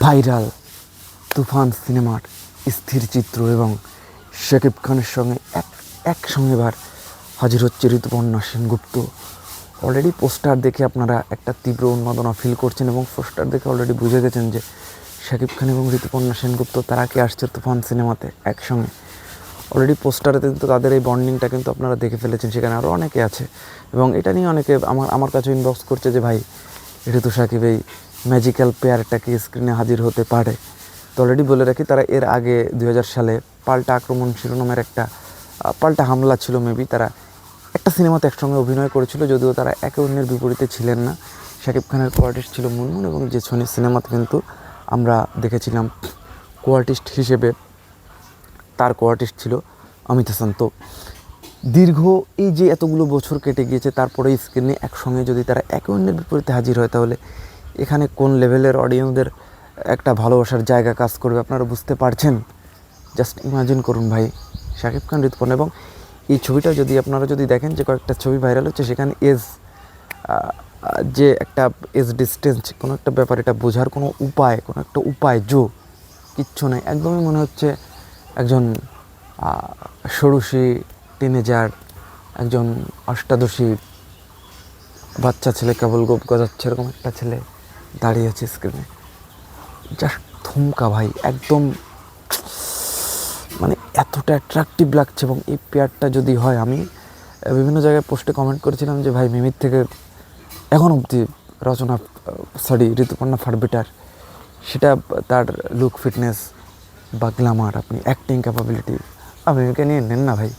Viral তুফান সিনেমার স্থির চিত্র এবং শাকিব খানের সঙ্গে একসঙ্গে এবার হাজির হচ্ছে ঋতুপর্ণা সেনগুপ্ত। অলরেডি পোস্টার দেখে আপনারা একটা তীব্র উন্মাদনা ফিল করছেন এবং পোস্টার দেখে অলরেডি বুঝে গেছেন যে শাকিব খান এবং ঋতুপর্ণা সেনগুপ্ত তারা কি আসছে তুফান সিনেমাতে একসঙ্গে। অলরেডি পোস্টারে কিন্তু তাদের এই বন্ডিংটা কিন্তু আপনারা দেখে ফেলেছেন, সেখানে আরও অনেকে আছে এবং এটা নিয়ে অনেকে আমার কাছে ইনবক্স করছে যে ভাই ঋতু শাকিব এই ম্যাজিক্যাল পেয়ারটাকে স্ক্রিনে হাজির হতে পারে। তো অলরেডি বলে রাখি, তারা এর আগে 2000 সালে পাল্টা আক্রমণ শিরোনামের একটা পাল্টা হামলা ছিল মেবি, তারা একটা সিনেমাতে একসঙ্গে অভিনয় করেছিল, যদিও তারা একে অন্যের বিপরীতে ছিলেন না। শাকিব খানের কোয়ার্টিস্ট ছিল মুনমুন এবং যে ছনির সিনেমাতে কিন্তু আমরা দেখেছিলাম কোয়ার্টিস্ট হিসেবে তার কোয়ার্টিস্ট ছিল অমিত হাসান। তো দীর্ঘ এই যে এতগুলো বছর কেটে গিয়েছে, তারপরে স্ক্রিনে একসঙ্গে যদি তারা একে অন্যের বিপরীতে হাজির হয়, তাহলে এখানে কোন লেভেলের অডিয়েন্সদের একটা ভালোবাসার জায়গা কাজ করবে আপনারা বুঝতে পারছেন। জাস্ট ইমাজিন করুন ভাই, শাকিব খান, ঋতুপর্ণা। এবং এই ছবিটা যদি আপনারা যদি দেখেন যে কয়েকটা ছবি ভাইরাল হচ্ছে, সেখানে যে একটা এজ ডিস্টেন্স কোনো একটা ব্যাপার, এটা বোঝার কোনো একটা উপায় কিচ্ছু নেই। একদমই মনে হচ্ছে একজন ষোড়শী টিনেজার, একজন অষ্টাদশী বাচ্চা ছেলে কেবল গোপ গজাচ্ছে এরকম একটা ছেলে দাঁড়িয়ে আছে স্ক্রিনে। জাস্ট থমকা ভাই, একদম মানে এতটা অ্যাট্রাকটিভ লাগছে। এবং এই পেয়ারটা যদি হয়, আমি বিভিন্ন জায়গায় পোস্টে কমেন্ট করেছিলাম যে ভাই মিমির থেকে এখন অবধি ঋতুপর্ণা ফার বেটার। সেটা তার লুক, ফিটনেস বা গ্ল্যামার, আপনি অ্যাক্টিং ক্যাপাবিলিটি, মিমিকে নিয়ে নেন না ভাই।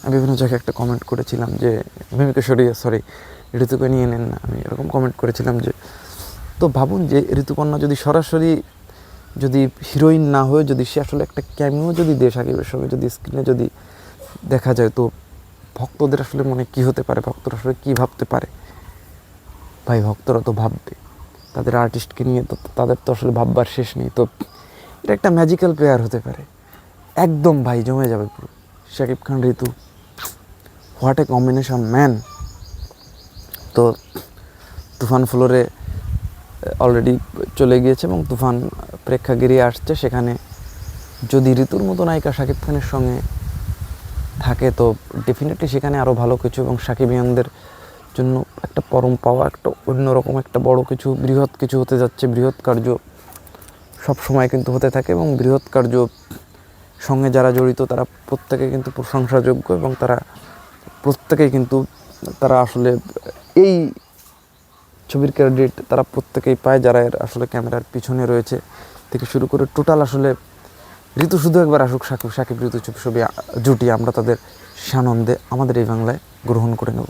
আমি বিভিন্ন জায়গায় একটা কমেন্ট করেছিলাম যে মিমিকে ঋতুকে নিয়ে নেন না, আমি এরকম কমেন্ট করেছিলাম যে। তো ভাবুন যে ঋতুপর্ণা যদি সরাসরি যদি হিরোইন না হয়ে যদি সে আসলে একটা ক্যামিও যদি দেয় সাকিবের সঙ্গে, যদি স্ক্রিনে যদি দেখা যায়, তো ভক্তদের আসলে মনে কী হতে পারে, ভক্তরা আসলে কী ভাবতে পারে ভাই। ভক্তরা তো ভাববে, তাদের আর্টিস্টকে নিয়ে তো তাদের তো আসলে ভাববার শেষ নেই। তো এটা একটা ম্যাজিক্যাল পেয়ার হতে পারে একদম ভাই, জমে যাবে পুরো। শাকিব খান, ঋতু, হোয়াট এ কম্বিনেশন ম্যান। তো তুফান ফ্লোরে অলরেডি চলে গিয়েছে এবং তুফান প্রেক্ষাগৃহে আসছে। সেখানে যদি ঋতুর মতো নায়িকা শাকিব খানের সঙ্গে থাকে, তো ডেফিনেটলি সেখানে আরও ভালো কিছু এবং সাকিবিয়ানদের জন্য একটা পরম পাওয়া, একটা অন্যরকম একটা বড় কিছু, বৃহৎ কিছু হতে যাচ্ছে। বৃহৎ কার্য সবসময় কিন্তু হতে থাকে এবং বৃহৎ কার্য সঙ্গে যারা জড়িত তারা প্রত্যেকে কিন্তু প্রশংসাযোগ্য এবং তারা প্রত্যেকেই কিন্তু তারা আসলে এই ছবির ক্রেডিট তারা প্রত্যেকেই পায়, যারা এর আসলে ক্যামেরার পিছনে রয়েছে থেকে শুরু করে টোটাল। আসলে ঋতু শুধু একবার আসুক, সাকিব ঋতু ছবি জুটি আমরা তাদের সানন্দে আমাদের এই বাংলায় গ্রহণ করে নেব।